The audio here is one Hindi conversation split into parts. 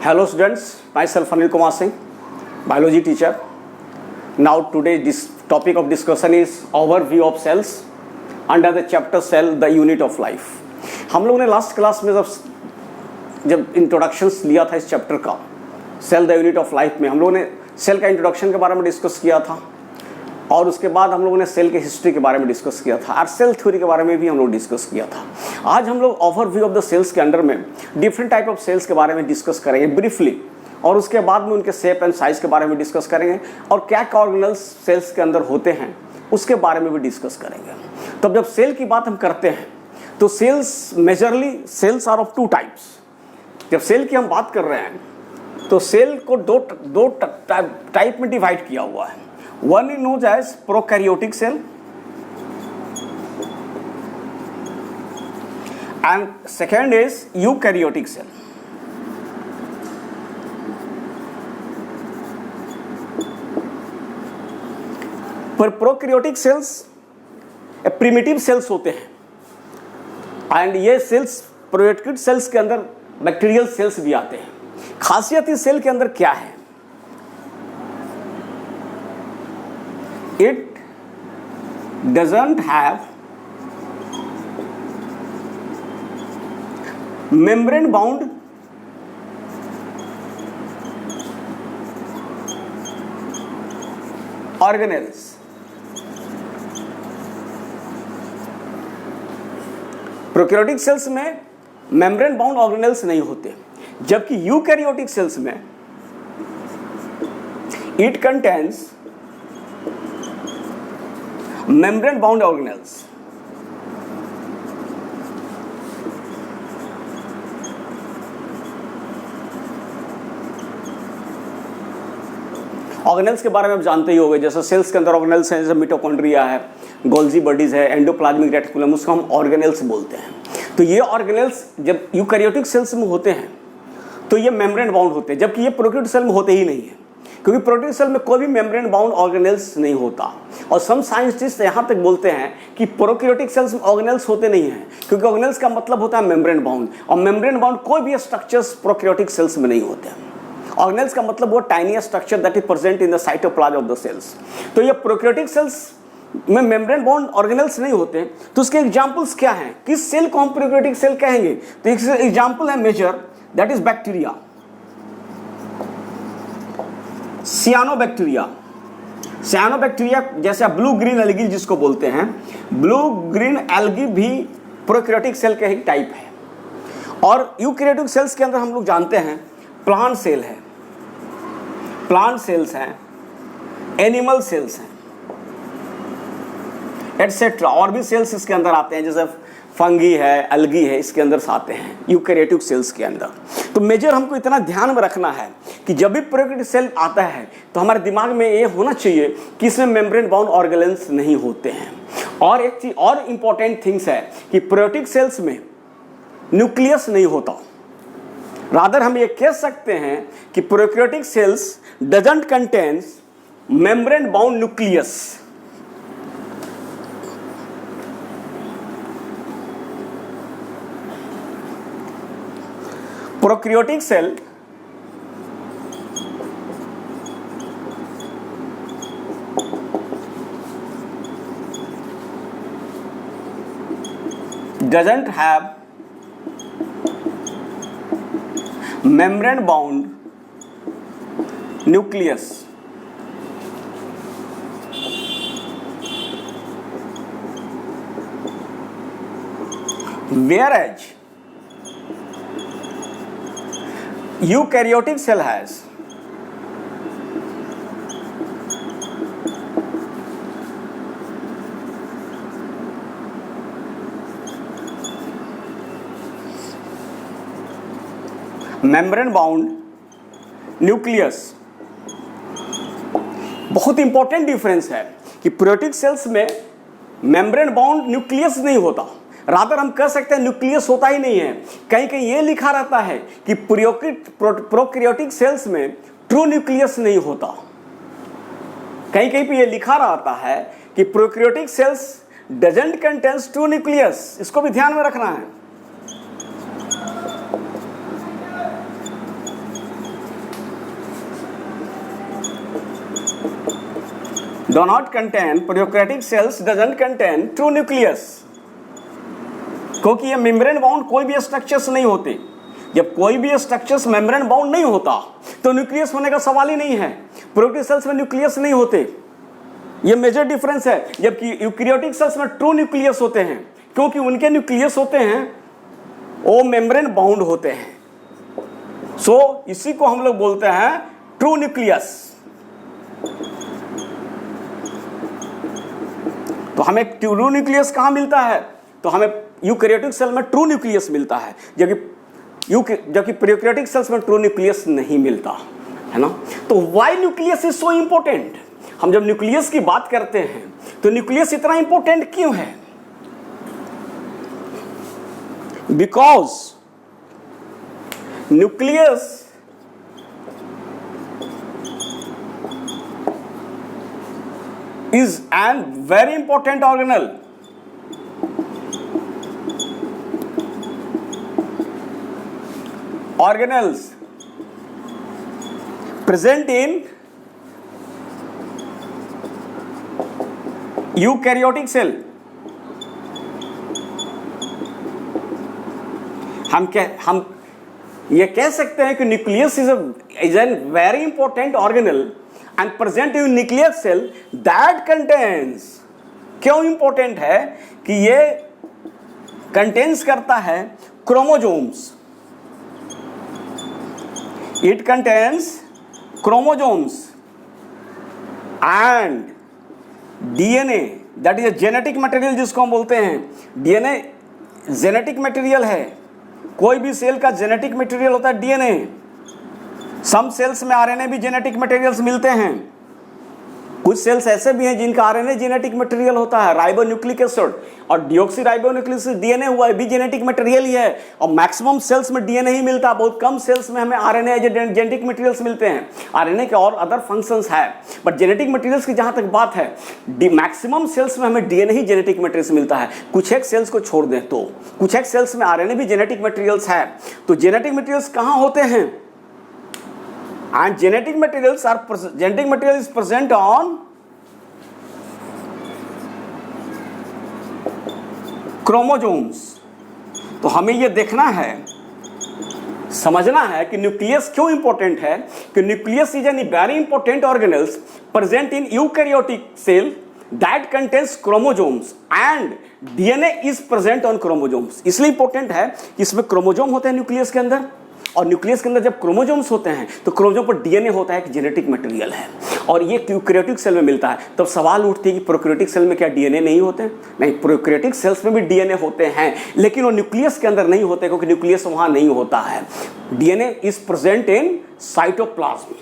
Hello students, myself Anil Kumar Singh, biology teacher. Now today this topic of discussion is overview of cells under the chapter cell the unit of life. हम लोगों ने लास्ट क्लास में जब इंट्रोडक्शंस लिया था इस चैप्टर का cell the unit of life में हम लोगों ने सेल का इंट्रोडक्शन के बारे में डिस्कस किया था और उसके बाद हम लोगों ने सेल के हिस्ट्री के बारे में डिस्कस किया था और सेल थ्योरी के बारे में भी हम लोग डिस्कस किया था। आज हम लोग ओवरव्यू ऑफ द सेल्स के अंडर में डिफरेंट टाइप ऑफ सेल्स के बारे में डिस्कस करेंगे ब्रीफली और उसके बाद में उनके शेप एंड साइज के बारे में डिस्कस करेंगे और क्या क्या ऑर्गेनल्स सेल्स के अंदर होते हैं उसके बारे में भी डिस्कस करेंगे। तो जब सेल की बात हम करते हैं तो cells majorly cells are of two types. जब सेल की हम बात कर रहे हैं तो सेल को दो टाइप में डिवाइड किया हुआ है। One is known as prokaryotic cell and second is eukaryotic cell. पर प्रोकैरियोटिक सेल्स प्रिमिटिव सेल्स होते हैं एंड ये सेल्स प्रोकैरियोटिक सेल्स के अंदर बैक्टीरियल सेल्स भी आते हैं। खासियत इस सेल के अंदर क्या है? It doesn't have membrane bound organelles. Prokaryotic cells में मेम्ब्रेन बाउंड ऑर्गेनेल्स नहीं होते, जबकि यूकैरियोटिक सेल्स में it contains membrane bound organelles. Organelles के बारे में आप जानते ही होंगे, जैसे सेल्स के अंदर ऑर्गेनेल्स हैं, जैसे मिटोकॉन्ड्रिया है, गोल्जी बॉडीज है, एंडोप्लाज्मिक रेटिकुलम, उसको हम ऑर्गेनेल्स बोलते हैं। तो ये ऑर्गेनेल्स जब यूकैरियोटिक सेल्स में होते हैं तो ये मेम्ब्रेन बाउंड होते हैं, जबकि ये प्रोकैरियोटिक सेल में होते ही नहीं है, क्योंकि प्रोकैरियोटिक सेल में कोई भी मेम्ब्रेन बाउंड ऑर्गेनेल्स नहीं होता। और सम साइंटिस्ट यहाँ तक बोलते हैं कि प्रोकैरियोटिक सेल्स में ऑर्गेनेल्स होते नहीं हैं, क्योंकि ऑर्गेनेल्स का मतलब होता है मेम्ब्रेन बाउंड, और मेम्ब्रेन बाउंड कोई भी स्ट्रक्चर्स प्रोकैरियोटिक सेल्स में नहीं होते हैं। ऑर्गेनेल्स का मतलब वो tiny structure that is present in the cytoplasm of the cells. तो ये प्रोकैरियोटिक सेल्स में मेम्ब्रेन बाउंड ऑर्गेनेल्स नहीं होते, तो उसके एग्जांपल्स क्या हैं? किस सेल को हम प्रोकैरियोटिक सेल कहेंगे? तो एक एग्जांपल है major, that is bacteria, cyanobacteria. Cyanobacteria जैसे ब्लू ग्रीन एल्गी जिसको बोलते हैं, ब्लू ग्रीन एल्गी भी प्रोकैरियोटिक सेल का एक टाइप है। और यूकैरियोटिक सेल्स के अंदर हम लोग जानते हैं प्लांट सेल है, प्लांट सेल्स हैं, एनिमल सेल्स हैं, एटसेट्रा। और भी सेल्स इसके अंदर आते हैं, जैसे फंगी है, एल्गी है, इसके अंदर आते हैं यूकैरियोटिक सेल्स के अंदर। तो मेजर हमको इतना ध्यान में रखना है कि जब भी प्रोकैरियोटिक सेल आता है तो हमारे दिमाग में ये होना चाहिए कि इसमें मेम्ब्रेन बाउंड ऑर्गेनेल्स नहीं होते हैं। और एक चीज और इंपॉर्टेंट थिंग्स है कि प्रोकैरियोटिक सेल्स में न्यूक्लियस नहीं होता। रादर हम ये कह सकते हैं कि prokaryotic cells doesn't contains membrane bound nucleus. Prokaryotic cell doesn't have membrane bound nucleus. Whereas eukaryotic cell has membrane bound nucleus। बहुत इंपॉर्टेंट डिफरेंस है कि प्रोकैरियोटिक सेल्स में मेम्ब्रेन बाउंड न्यूक्लियस नहीं होता, रादर हम कह सकते हैं न्यूक्लियस होता ही नहीं है। कहीं कहीं ये लिखा रहता है कि प्रोकैरियोटिक सेल्स में ट्रू न्यूक्लियस नहीं होता, कहीं कहीं पे ये लिखा रहता है कि prokaryotic cells doesn't contains true nucleus. इसको भी ध्यान में रखना है। do not contain, prokaryotic cells doesn't contain true nucleus, क्योंकि ये मेम्ब्रेन बाउंड कोई भी स्ट्रक्चर्स नहीं होते। जब कोई भी स्ट्रक्चर्स मेम्ब्रेन बाउंड नहीं होता तो न्यूक्लियस होने का सवाल ही नहीं है। प्रोकैरियोटिक सेल्स में न्यूक्लियस नहीं होते, ये मेजर डिफरेंस है। जबकि यूकैरियोटिक सेल्स में ट्रू न्यूक्लियस होते हैं, क्योंकि उनके न्यूक्लियस होते हैं वो मेम्ब्रेन बाउंड होते हैं। सो इसी को हम लोग बोलते हैं ट्रू न्यूक्लियस। तो हमें ट्रू न्यूक्लियस कहाँ मिलता है? तो हमें यूकैरियोटिक सेल में ट्रू न्यूक्लियस मिलता है, जबकि प्रोकैरियोटिक सेल्स में ट्रू न्यूक्लियस नहीं मिलता है ना। तो why nucleus is so important? हम जब न्यूक्लियस की बात करते हैं तो न्यूक्लियस इतना इंपॉर्टेंट क्यों है? Because nucleus is an very important organelle. Organelles present in eukaryotic cell. हम ये कह सकते हैं कि nucleus is an very important organelle and present in nucleus cell that contains, क्यों इंपॉर्टेंट है कि ये कंटेन्स करता है chromosomes. It contains chromosomes and DNA, that is genetic material जिसको हम बोलते हैं। डीएनए जेनेटिक मटेरियल है, कोई भी सेल का जेनेटिक मटेरियल होता है डीएनए। सम सेल्स में आरएनए भी जेनेटिक मटेरियल्स मिलते हैं, कुछ सेल्स ऐसे भी हैं जिनका आरएनए जेनेटिक मटेरियल होता है। राइबोन्यूक्लिक एसिड और डिऑक्सी राइबोन्यूक्लिक एसिड डीएनए हुआ है भी जेनेटिक मटेरियल ही है। और मैक्सिमम सेल्स में डीएनए ही मिलता है, बहुत कम सेल्स में हमें आरएनए जेनेटिक मटेरियल्स मिलते हैं। आरएनए के और अदर फंक्शंस है, बट जेनेटिक मटेरियल्स की जहां तक बात है मैक्सिमम सेल्स में हमें डीएनए ही जेनेटिक मटेरियल्स मिलता है। कुछ एक सेल्स को छोड़ दें तो कुछ एक सेल्स में आरएनए भी जेनेटिक मटेरियल्स है। तो जेनेटिक मटेरियल्स कहां होते हैं? And genetic material is present on chromosomes। तो हमें ये देखना है, समझना है कि न्यूक्लियस क्यों इंपॉर्टेंट है। कि nucleus is an very important organelles present in eukaryotic cell that contains chromosomes and DNA is present on chromosomes. इसलिए इंपॉर्टेंट है कि इसमें क्रोमोजोम होते हैं न्यूक्लियस के अंदर, और न्यूक्लियस के अंदर जब क्रोमोजोम्स होते हैं तो क्रोमोजोम पर डीएनए होता है, एक जेनेटिक मटेरियल है, और ये यूकैरियोटिक सेल में मिलता है। तब सवाल उठती है कि प्रोकैरियोटिक सेल में क्या डीएनए नहीं होते? नहीं, प्रोकैरियोटिक सेल्स में भी डीएनए होते हैं, लेकिन वो न्यूक्लियस के अंदर नहीं होते, क्योंकि न्यूक्लियस वहां नहीं होता है। DNA is present in cytoplasm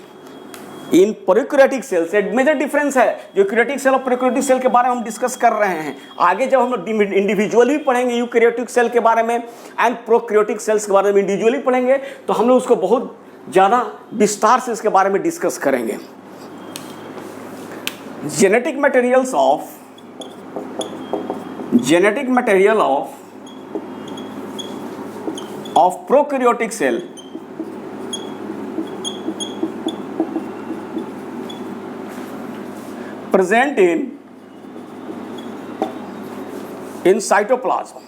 in prokaryotic cells. एक मेजर डिफरेंस है जो यूकैरियोटिक सेल और प्रोकैरियोटिक सेल के बारे में हम डिस्कस कर रहे हैं। आगे जब हम इंडिविजुअली पढ़ेंगे यूकैरियोटिक सेल के बारे में एंड प्रोकैरियोटिक सेल्स के बारे में इंडिविजुअली पढ़ेंगे, तो हम लोग उसको बहुत ज़्यादा विस्तार से इसके बारे में डिस्कस करेंगे। Genetic material of prokaryotic cell present in cytoplasm,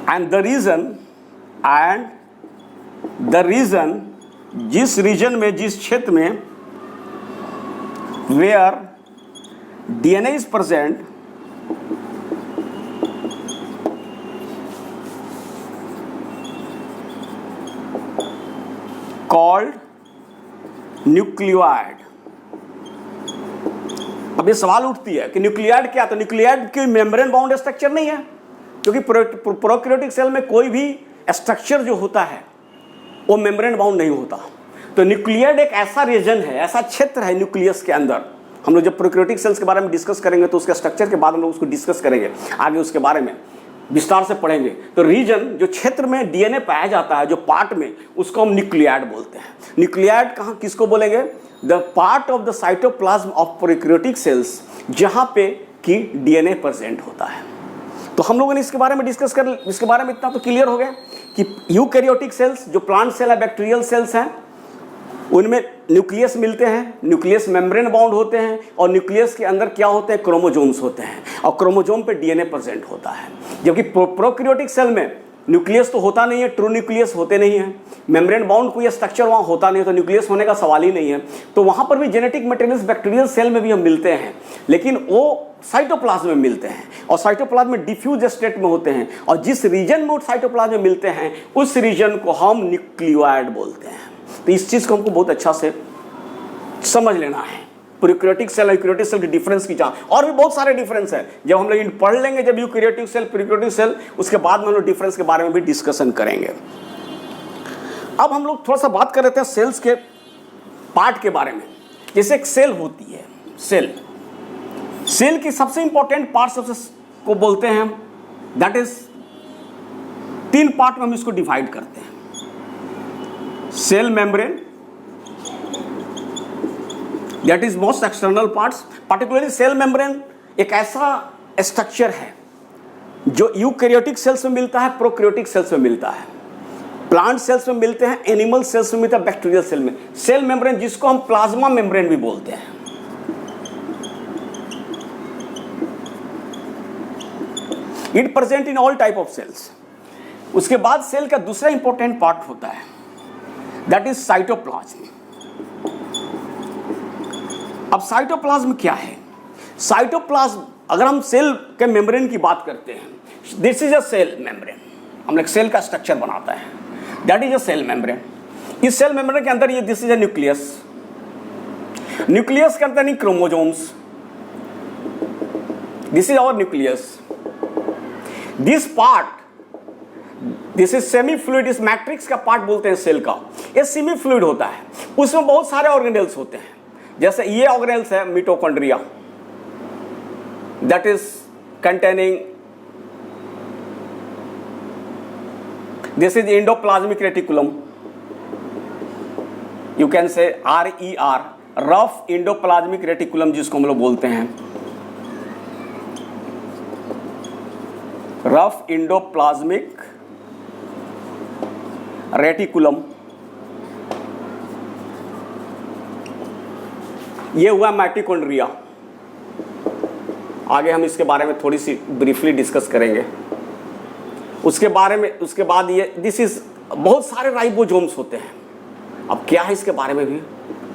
and the reason जिस रीजन में, जिस क्षेत्र में where DNA is present, called nucleoid. अब ये सवाल उठती है कि न्यूक्लियोइड क्या? तो न्यूक्लियोइड की मेम्ब्रेन बाउंड स्ट्रक्चर नहीं है, क्योंकि प्रोकैरियोटिक सेल में कोई भी स्ट्रक्चर जो होता है वो मेम्ब्रेन बाउंड नहीं होता। तो न्यूक्लियोइड एक ऐसा रीजन है, ऐसा क्षेत्र है न्यूक्लियस के अंदर। हम लोग जब प्रोकैरियोटिक सेल्स के बारे में डिस्कस करेंगे तो उसके स्ट्रक्चर के बाद हम लोग उसको डिस्कस करेंगे, आगे उसके बारे में विस्तार से पढ़ेंगे। तो रीजन जो क्षेत्र में डीएनए पाया जाता है, जो पार्ट में, उसको हम न्यूक्लियोइड बोलते हैं। न्यूक्लियोइड कहाँ किसको बोलेंगे? The part of the cytoplasm of prokaryotic cells, जहाँ पे कि डीएनए प्रेजेंट होता है। तो हम लोगों ने इसके बारे में डिस्कस कर, इसके बारे में इतना तो क्लियर हो गया कि यूकैरियोटिक सेल्स जो प्लांट सेल है, बैक्टीरियल सेल्स हैं, उनमें न्यूक्लियस मिलते हैं, न्यूक्लियस मेम्ब्रेन बाउंड होते हैं, और न्यूक्लियस के अंदर क्या होते हैं, क्रोमोजोम्स होते हैं, और क्रोमोजोम पे डीएनए प्रेजेंट होता है। जबकि प्रोकैरियोटिक सेल में न्यूक्लियस तो होता नहीं है, ट्रू न्यूक्लियस होते नहीं है, मेम्ब्रेन बाउंड कोई स्ट्रक्चर वहाँ होता नहीं है, तो न्यूक्लियस होने का सवाल ही नहीं है। तो वहाँ पर भी जेनेटिक मटेरियल्स बैक्टीरियल सेल में भी हम मिलते हैं, लेकिन वो साइटोप्लाज्म में मिलते हैं, और साइटोप्लाज्म में डिफ्यूज स्टेट में होते हैं, और जिस रीजन में साइटोप्लाज्म में मिलते हैं उस रीजन को हम न्यूक्लियोइड बोलते हैं। तो इस चीज़ को हमको बहुत अच्छा से समझ लेना है, प्रोकैरियोटिक सेल और यूकैरियोटिक सेल के डिफरेंस की जान। और भी बहुत सारे डिफरेंस है, जब हम लोग पढ़ लेंगे जब यूकैरियोटिक सेल प्रोकैरियोटिक सेल, उसके बाद में हम लोग डिफरेंस के बारे में भी डिस्कशन करेंगे। अब हम लोग थोड़ा सा बात कर लेते हैं सेल्स के पार्ट के बारे में। जैसे एक सेल होती है, सेल की सबसे इंपॉर्टेंट पार्ट सबसे को बोलते हैं हम, दैट इज 3 पार्ट में हम इसको डिवाइड करते हैं। Cell membrane, that is most external parts. Particularly cell membrane एक ऐसा स्ट्रक्चर है जो यूकैरियोटिक सेल्स में मिलता है, प्रोकैरियोटिक सेल्स में मिलता है, प्लांट सेल्स में मिलते हैं, एनिमल सेल्स में मिलता है, बैक्टीरियल सेल में। सेल मेम्ब्रेन जिसको हम प्लाज्मा मेम्ब्रेन भी बोलते हैं, it present in all type of cells. उसके बाद सेल का दूसरा इंपॉर्टेंट पार्ट होता है, दैट इज साइटोप्लाज्म। अब साइटोप्लाज्म क्या है? साइटोप्लाज्म, अगर हम सेल के मेम्ब्रेन की बात करते हैं, this is a cell membrane, हम लोग सेल का स्ट्रक्चर बनाता है, that is a cell membrane. इस सेल मेम्ब्रेन के अंदर ये this is a nucleus, nucleus के अंदर नहीं chromosomes, this is our nucleus. This part, this is semi fluid, इस मैट्रिक्स का पार्ट बोलते हैं सेल का। ये सेमी फ्लूइड होता है, उसमें बहुत सारे ऑर्गेनेल्स होते हैं। जैसे ये ऑर्गेनेल्स है mitochondria, that is containing, this is endoplasmic reticulum, you can say RER, rough endoplasmic reticulum जिसको हम लोग बोलते हैं, रफ एंडोप्लाज्मिक रेटिकुलम। ये हुआ माइटोकॉन्ड्रिया। आगे हम इसके बारे में थोड़ी सी ब्रीफली डिस्कस करेंगे। उसके बाद ये दिस इज, बहुत सारे राइबोसोम्स होते हैं। अब क्या है इसके बारे में भी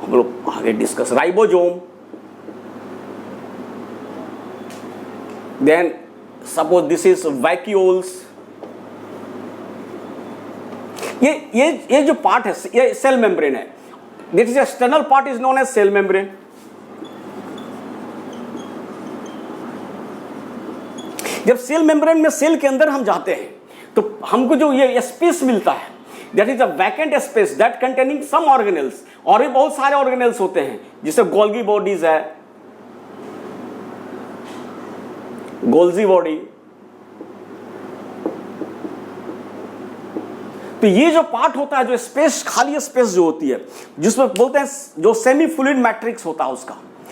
हम लोग आगे discuss. Ribosome, then suppose this is vacuoles. ये जो पार्ट है ये सेल मेम्ब्रेन है, this is external part is known as cell membrane. जब सेल मेम्ब्रेन में सेल के अंदर हम जाते हैं तो हमको जो ये स्पेस मिलता है, that is a vacant space that containing some organelles. और भी बहुत सारे ऑर्गेनेल्स होते हैं, जैसे गोल्गी बॉडीज है, गोल्जी बॉडी। तो ये जो पार्ट होता है, जो स्पेस, खाली स्पेस जो होती है, जिसमें बोलते हैं जो सेमी फ्लूइड मैट्रिक्स होता है,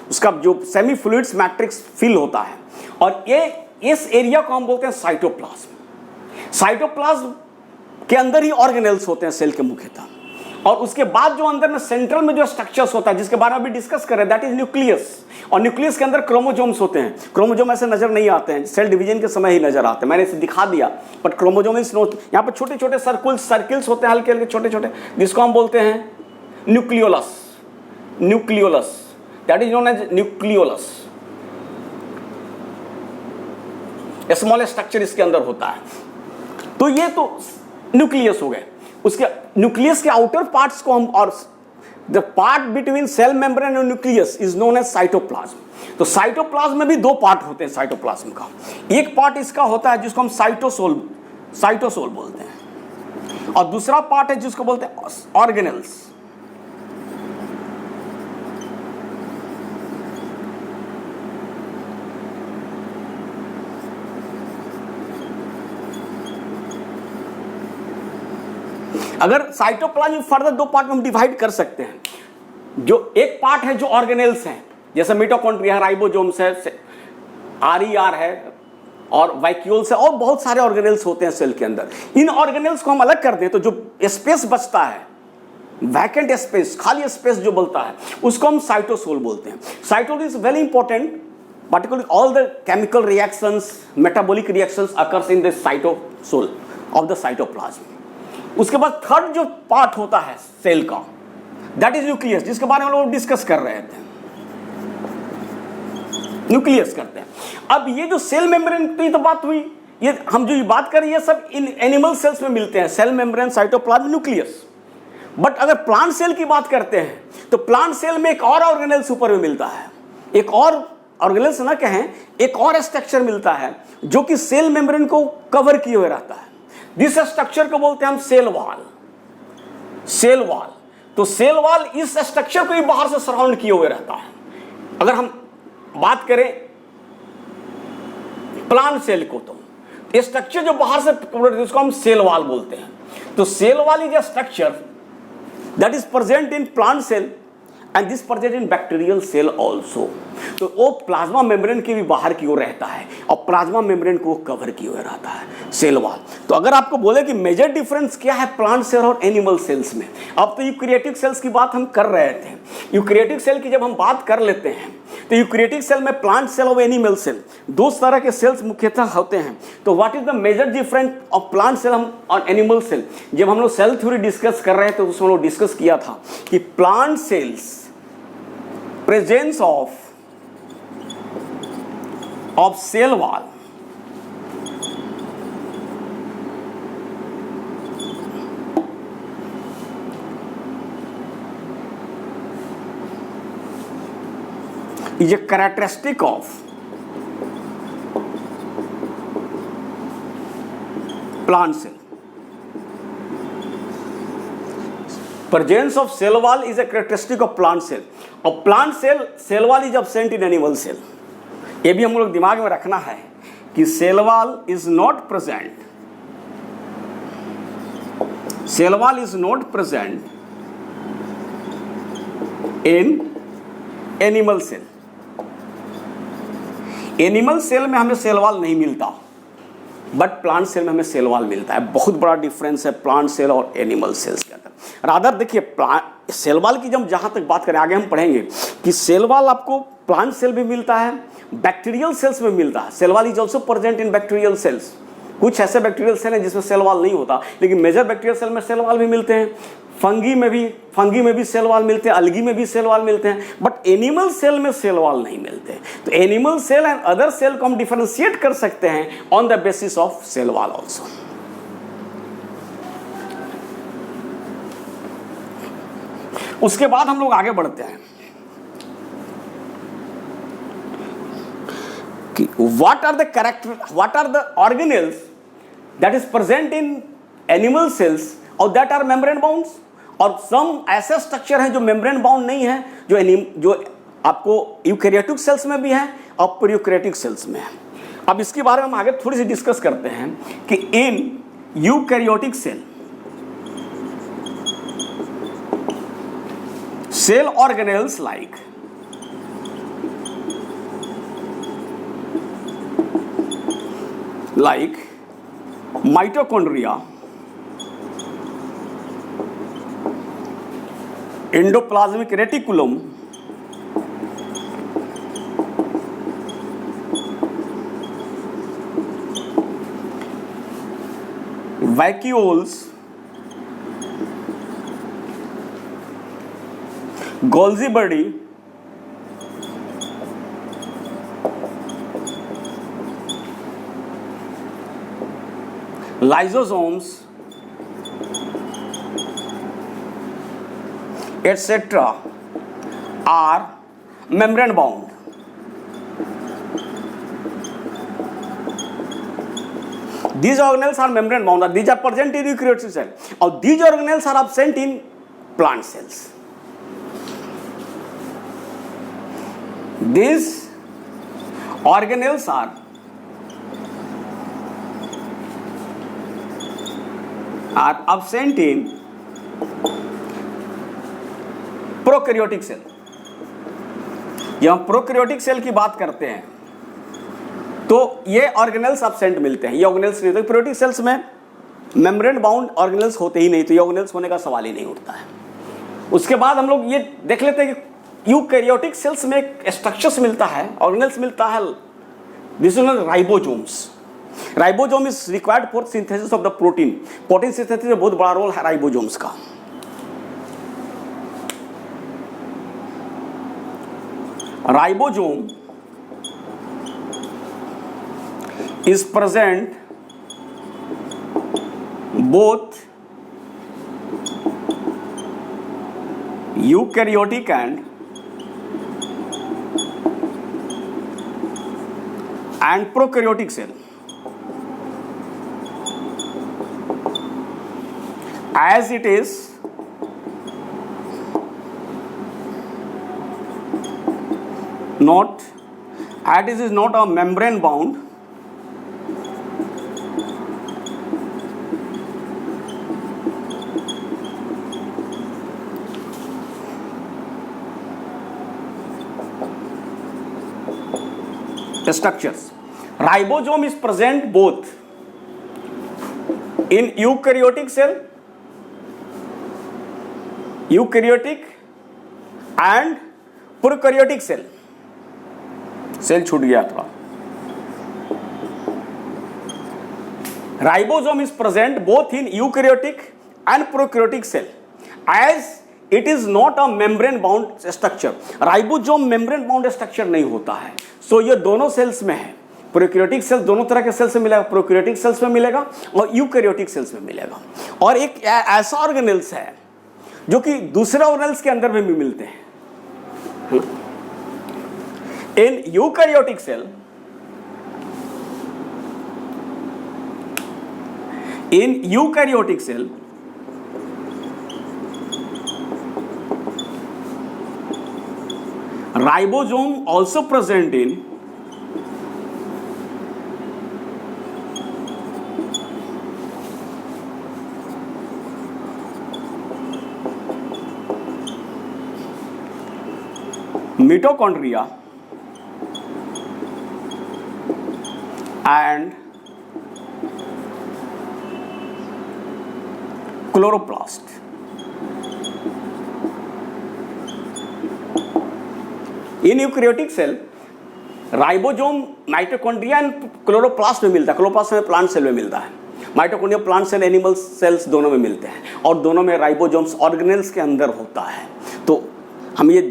उसका जो सेमी फ्लूइड्स मैट्रिक्स फिल होता है, और ये इस एरिया को हम बोलते हैं साइटोप्लाज्म। साइटोप्लाज्म के अंदर ही ऑर्गेनेल्स होते हैं सेल के मुख्यतः। और उसके बाद जो अंदर में सेंट्रल में जो स्ट्रक्चर्स होता है, जिसके बारे में भी डिस्कस कर रहे हैं, दैट इज न्यूक्लियस। और न्यूक्लियस के अंदर क्रोमोजोम्स होते हैं। क्रोमोजोम ऐसे नजर नहीं आते हैं, सेल डिवीजन के समय ही नजर आते हैं, मैंने इसे दिखा दिया। बट क्रोमोजोम इज नोट, यहाँ पर छोटे छोटे सर्किल्स होते हैं, हल्के हल्के छोटे छोटे, जिसको हम बोलते हैं nucleolus. Nucleolus, that is known as nucleolus. Small structure इसके अंदर होता है। तो ये तो न्यूक्लियस हो गए। उसके न्यूक्लियस के आउटर पार्ट्स को हम, और the part between cell membrane और nucleus is known as cytoplasm. तो साइटोप्लाज्म में भी 2 पार्ट होते हैं साइटोप्लाज्म का। एक पार्ट इसका होता है जिसको हम साइटोसोल बोलते हैं, और दूसरा पार्ट है जिसको बोलते हैं ऑर्गेनेल्स। अगर साइटोप्लाज्म फर्दर 2 पार्ट में हम डिवाइड कर सकते हैं। जो एक पार्ट है जो ऑर्गेनेल्स हैं, जैसे मिटोकॉन्ड्रिया है, राइबोसोम्स है, RER है, और वैक्यूल्स है, और बहुत सारे ऑर्गेनेल्स होते हैं सेल के अंदर। इन ऑर्गेनेल्स को हम अलग कर दें तो जो स्पेस बचता है वैकेंट स्पेस, खाली स्पेस जो बोलता है, उसको हम साइटोसोल बोलते हैं। Cytosol is very important, particularly all the chemical reactions, metabolic reactions occurs in the cytosol of the cytoplasm। उसके बाद थर्ड जो पार्ट होता है सेल का, दैट इज न्यूक्लियस, जिसके बारे में हम लोग डिस्कस कर रहे थे, न्यूक्लियस करते हैं। अब ये जो सेल मेम्ब्रेन की तो बात हुई, ये हम जो ये बात कर रहे हैं सब इन एनिमल सेल्स में मिलते हैं, cell membrane, cytoplasm, nucleus. But अगर प्लांट सेल की बात करते हैं तो प्लांट सेल में एक और ऑर्गेनेल्स ऊपर में मिलता है, एक और ऑर्गेनेल्स ना कहें, एक और स्ट्रक्चर मिलता है जो कि सेल मेम्ब्रेन को कवर किए हुए रहता है। दिस स्ट्रक्चर को बोलते हैं हम सेल वॉल। सेल वॉल, तो सेल वॉल इस स्ट्रक्चर को ही बाहर से सराउंड किए हुए रहता है। अगर हम बात करें प्लांट सेल को, तो ये स्ट्रक्चर जो बाहर से उसको हम सेल वॉल बोलते हैं। तो cell wall is a structure that is present in plant cell and this present in bacterial cell also. तो वो प्लाज्मा मेम्ब्रेन के भी बाहर की ओर रहता है और प्लाज्मा मेम्ब्रेन को कवर किए हुए रहता है सेल वॉल। तो अगर आपको बोले कि मेजर डिफरेंस क्या है प्लांट सेल और एनिमल सेल्स में, अब तो यूकैरियोटिक सेल्स की बात हम कर रहे थे। यूकैरियोटिक सेल की जब हम बात कर लेते हैं तो यूकैरियोटिक सेल में प्लांट सेल और एनिमल सेल दो तरह के सेल्स मुख्यतः होते हैं। तो what is the major difference of plant cell और एनिमल सेल? जब हम लोग सेल थ्योरी डिस्कस कर रहे थे तो उसमें हम लोग डिस्कस किया था कि plant cells presence of cell wall is a characteristic of plant cell. Presence of cell wall is a characteristic of plant cell. और plant cell wall is absent in animal cell. ये भी हम लोग दिमाग में रखना है कि cell wall is not present. Cell wall is not present in animal cell. Animal cell में हमें सेल वॉल नहीं मिलता, बट प्लांट सेल में हमें सेल वॉल मिलता है। बहुत बड़ा डिफरेंस है प्लांट सेल और एनिमल सेल्स के अंदर। रादर देखिए, सेल वॉल की जब जहाँ तक बात करें, आगे हम पढ़ेंगे कि सेल वॉल आपको प्लांट सेल भी मिलता है, बैक्टीरियल सेल्स में मिलता है। Cell wall is also present in bacterial cells. कुछ ऐसे बैक्टीरियल सेल हैं जिसमें सेल वॉल नहीं होता, लेकिन मेजर बैक्टीरियल सेल में सेल वॉल भी मिलते हैं। फंगी में भी सेल वॉल मिलते हैं, अलगी में भी सेल वॉल मिलते हैं, बट एनिमल सेल में सेल वॉल नहीं मिलते। तो animal cell and other cell को हम डिफरेंशिएट कर सकते हैं on the basis of cell wall also. उसके बाद हम लोग आगे बढ़ते हैं कि what are the organelles that is present in animal cells और दैट आर मेम्ब्रेन बाउंड्स, और सम ऐसे स्ट्रक्चर हैं जो मेम्ब्रेन बाउंड नहीं है, जो आपको यूकैरियोटिक सेल्स में भी है और प्रोकैरियोटिक सेल्स में है। अब इसके बारे में हम आगे थोड़ी सी डिस्कस करते हैं कि in eukaryotic cell organelles like mitochondria, endoplasmic reticulum, vacuoles, Golgi body, lysosomes, etc. are membrane bound. These organelles are membrane bound, or these are present in eukaryotic cell, or these organelles are absent in plant cells. These organelles are absent in prokaryotic cell. जब हम प्रोकैरियोटिक सेल की बात करते हैं तो ये ऑर्गेनेल्स एब्सेंट मिलते हैं, ये ऑर्गेनेल्स नहीं होते। प्रोकैरियोटिक सेल्स में मेम्ब्रेन बाउंड ऑर्गेनेल्स होते ही नहीं, तो ये ऑर्गेनेल्स होने का सवाल ही नहीं उठता है। उसके बाद हम लोग ये देख लेते हैं कि यूकैरियोटिक सेल्स में एक स्ट्रक्चर्स मिलता है, ऑर्गेनेल्स मिलता है, this is ribosomes. Ribosome is required for synthesis of the protein. Protein synthesis में बहुत बड़ा रोल है राइबोसोम्स का। Ribosome is present both eukaryotic and prokaryotic cell. As it is not, as it is not a membrane bound structures. Ribosome is present both in eukaryotic cell, eukaryotic and prokaryotic cell. Cell छूट गया थोड़ा। Ribosome is present both in eukaryotic and prokaryotic cell as it is not a membrane bound structure. Ribosome membrane bound structure नहीं होता है। सो ये दोनों सेल्स में है। प्रोकैरियोटिक सेल्स दोनों तरह के सेल्स में मिलेगा, प्रोकैरियोटिक सेल्स में मिलेगा और यूकैरियोटिक सेल्स में मिलेगा। और एक ऐसा ऑर्गेनेल्स है जो कि दूसरे ऑर्गेनेल्स के अंदर में भी मिलते हैं। In eukaryotic cell, in eukaryotic cell, ribosome also present in mitochondria and chloroplast. In eukaryotic cell, ribosome mitochondria and chloroplast में मिलता है। क्लोरोप्लास्ट में प्लांट सेल में मिलता है, mitochondria plant cell, animal cells दोनों में मिलते हैं और दोनों में राइबोसोम्स ऑर्गेनेल्स के अंदर होता है। तो हम ये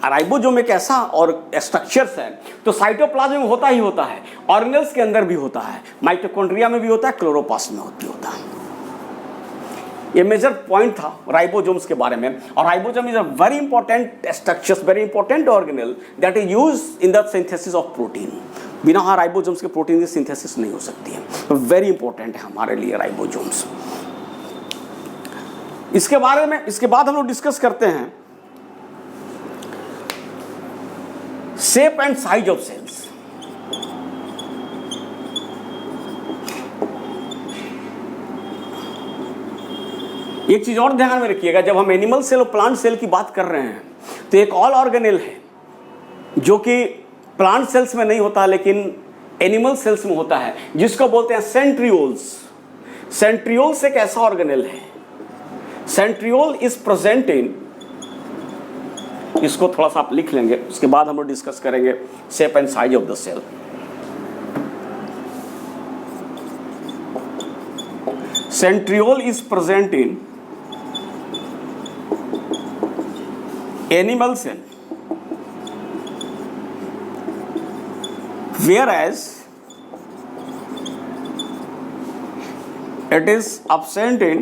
राइबोसोम एक ऐसा और स्ट्रक्चर्स है तो साइटोप्लाज्म में होता ही होता है, ऑर्गेनेल्स के अंदर भी होता है, माइटोकॉन्ड्रिया में भी होता है, क्लोरोप्लास्ट में भी होता है। ये मेजर पॉइंट था राइबोसोम्स के बारे में। और ribosome is a very important structure, very important organelle that is use in the synthesis of protein. बिना राइबोसोम्स के प्रोटीन की सिंथेसिस नहीं हो सकती है, तो वेरी इंपॉर्टेंट है हमारे लिए राइबोसोम्स। इसके बारे में इसके बाद हम लोग डिस्कस करते हैं shape and size of cells. एक चीज और ध्यान में रखिएगा, जब हम एनिमल सेल और प्लांट सेल की बात कर रहे हैं तो एक और ऑर्गेनेल है जो कि प्लांट सेल्स में नहीं होता लेकिन एनिमल सेल्स में होता है, जिसको बोलते हैं सेंट्रियोल्स। सेंट्रियोल्स एक ऐसा ऑर्गेनेल है, सेंट्रियोल इज प्रेजेंट इन, इसको थोड़ा सा आप लिख लेंगे, उसके बाद हम लोग डिस्कस करेंगे shape and size of the cell. Centriole is present in animal cell, whereas it is absent in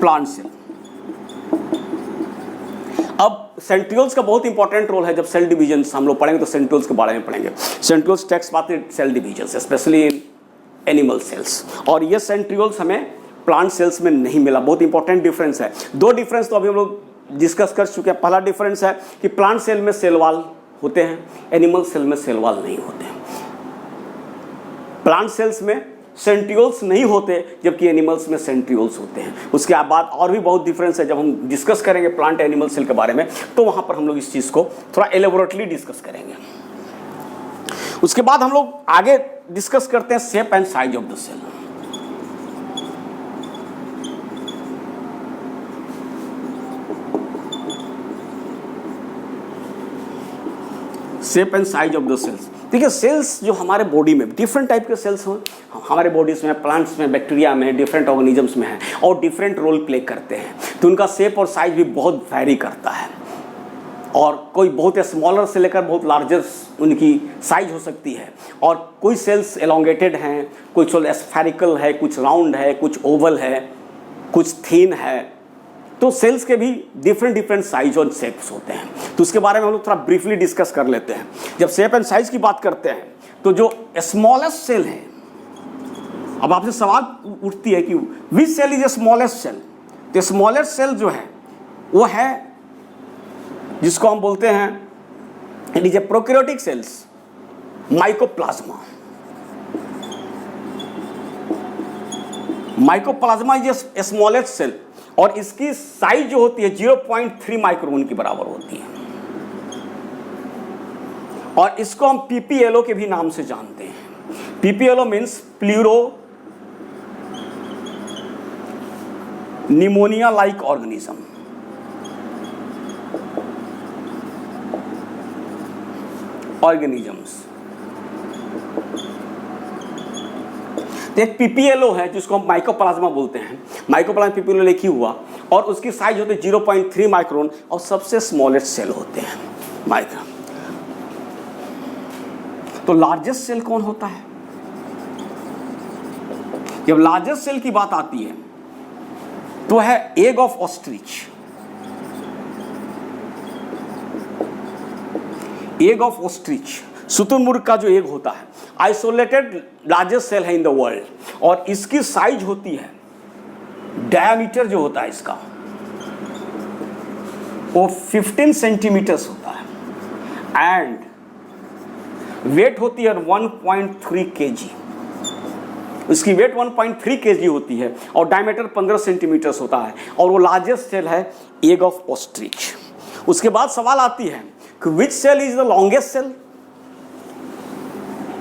plant cell. अब सेंट्रियोल्स का बहुत इंपॉर्टेंट रोल है। जब सेल डिवीजन हम लोग पढ़ेंगे तो सेंट्रियोल्स के बारे में पढ़ेंगे। सेंट्रियोल्स टेक्स्ट बात है cell division, specially in animal cells, और ये सेंट्रियोल्स हमें प्लांट सेल्स में नहीं मिला। बहुत इंपॉर्टेंट डिफरेंस है। दो डिफरेंस तो अभी हम लोग डिस्कस कर चुके हैं। पहला डिफरेंस है कि प्लांट सेल में सेल वॉल होते हैं, एनिमल सेल में सेल वॉल नहीं होते हैं। प्लांट सेल्स में सेंट्रियोल्स नहीं होते जबकि एनिमल्स में सेंट्रियोल्स होते हैं। उसके बाद और भी बहुत डिफरेंस है, जब हम डिस्कस करेंगे प्लांट एनिमल सेल के बारे में तो वहां पर हम लोग इस चीज़ को थोड़ा एलेबोरेटली डिस्कस करेंगे। उसके बाद हम लोग आगे डिस्कस करते हैं shape and size of the cell. Shape and size of the cells. देखिए सेल्स जो हमारे बॉडी में डिफरेंट टाइप के सेल्स हैं, हमारे बॉडीज में, प्लांट्स में, बैक्टीरिया में, डिफरेंट ऑर्गेनिजम्स में हैं और डिफरेंट रोल प्ले करते हैं, तो उनका शेप और साइज भी बहुत वैरी करता है। और कोई बहुत स्मॉलर से लेकर बहुत लार्जर उनकी साइज हो सकती है, और कोई सेल्स एलोंगेटेड हैं, कुछ स्फेरिकल है, कुछ राउंड है, कुछ ओवल है, कुछ थिन है। तो सेल्स के भी डिफरेंट साइज और शेप्स होते हैं, तो उसके बारे में हम लोग थोड़ा ब्रीफली डिस्कस कर लेते हैं। जब शेप एंड साइज की बात करते हैं तो जो स्मॉलेस्ट सेल है, अब आपसे सवाल उठती है कि which cell is a smallest cell. तो स्मॉलेस्ट सेल जो है वो है जिसको हम बोलते हैं it is a prokaryotic cells, mycoplasma. Mycoplasma is a smallest cell और इसकी साइज जो होती है 0.3 माइक्रोन की बराबर होती है, और इसको हम पीपीएलओ के भी नाम से जानते हैं। PPLO means pleuro pneumonia like organism. Organisms एक पीपीएलओ है जिसको हम माइकोप्लाज्मा बोलते हैं। माइकोप्लाज्मा पीपीएलओ लिखी हुआ और उसकी साइज होती है 0.3 माइक्रोन और सबसे स्मॉलेस्ट सेल होते हैं माइक्रो। तो लार्जेस्ट सेल कौन होता है? जब लार्जेस्ट सेल की बात आती है तो है egg of ostrich. Egg of ostrich, शुतुरमुर्ग का जो एग होता है, आइसोलेटेड लार्जेस्ट सेल है इन द वर्ल्ड, और इसकी साइज होती है, डायमीटर जो होता है इसका वो 15 सेंटीमीटर्स होता है, एंड वेट होती है 1.3 kg। इसकी वेट 1.3 kg होती है और डायमीटर 15 सेंटीमीटर्स होता है, और वो लार्जेस्ट सेल है एग ऑफ ऑस्ट्रिच। उसके बाद सवाल आती है कि which cell is the longest cell.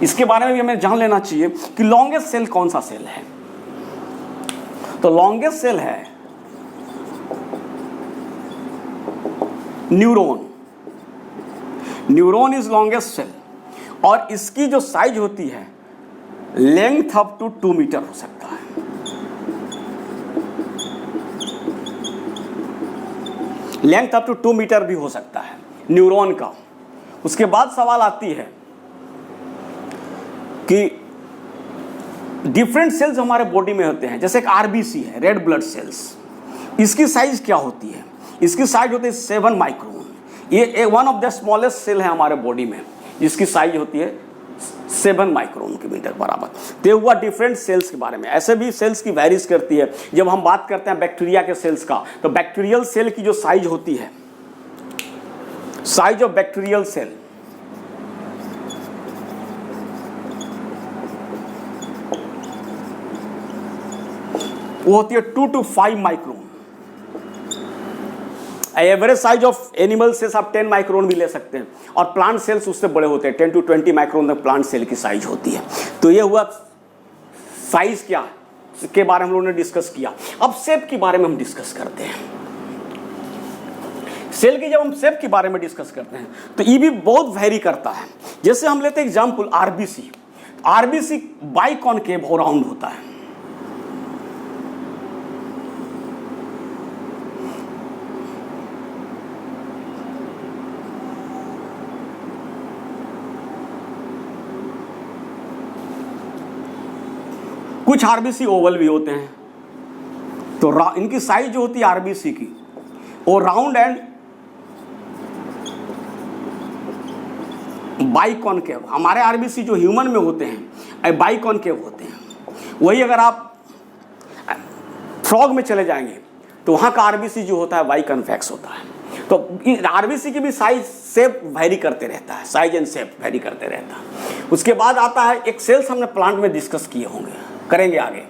इसके बारे में भी हमें जान लेना चाहिए कि लॉन्गेस्ट सेल कौन सा सेल है। तो लॉन्गेस्ट सेल है neuron. Neuron is longest cell, और इसकी जो साइज होती है लेंथ अप टू 2 मीटर हो सकता है। लेंथ अप टू 2 मीटर भी हो सकता है न्यूरॉन का। उसके बाद सवाल आती है कि डिफरेंट सेल्स हमारे बॉडी में होते हैं, जैसे एक आरबीसी है, रेड ब्लड सेल्स। इसकी साइज क्या होती है? इसकी साइज होती है 7 माइक्रोन। ये one of the smallest cell है हमारे बॉडी में, जिसकी साइज होती है 7 माइक्रोन के मीटर बराबर। तो हुआ डिफरेंट सेल्स के बारे में। ऐसे भी सेल्स की वैरीज करती है। जब हम बात करते हैं बैक्टीरिया के सेल्स का, तो बैक्टीरियल सेल की जो साइज होती है, साइज ऑफ बैक्टीरियल सेल, वो होती है 2 to 5 micron. Average size of animal cells आप 10 माइक्रोन भी ले सकते हैं, और प्लांट सेल्स उससे बड़े होते हैं, 10 to 20 माइक्रोन तक प्लांट सेल की साइज होती है। तो ये हुआ साइज क्या के बारे में हम लोगों ने डिस्कस किया। अब शेप के बारे में हम डिस्कस करते हैं। सेल की जब हम शेप के बारे में डिस्कस करते हैं तो ये भी बहुत वेरी करता है। जैसे हम लेते हैं एग्जाम्पल आरबीसी। आरबीसी बाइकॉनकेव और राउंड होता है। कुछ आरबीसी ओवल भी होते हैं। तो इनकी साइज जो होती है आरबीसी की, वो राउंड एंड बाइकॉनकेव। हमारे आरबीसी जो ह्यूमन में होते हैं बाइकॉनकेव होते हैं। वही अगर आप फ्रॉग में चले जाएंगे तो वहाँ का आरबीसी जो होता है बाइकॉन्वेक्स होता है। तो आरबीसी की भी साइज शेप वेरी करते रहता है, साइज एंड शेप वेरी करते रहता है। उसके बाद आता है एक सेल्स, हमने प्लांट में डिस्कस किए होंगे, करेंगे आगे।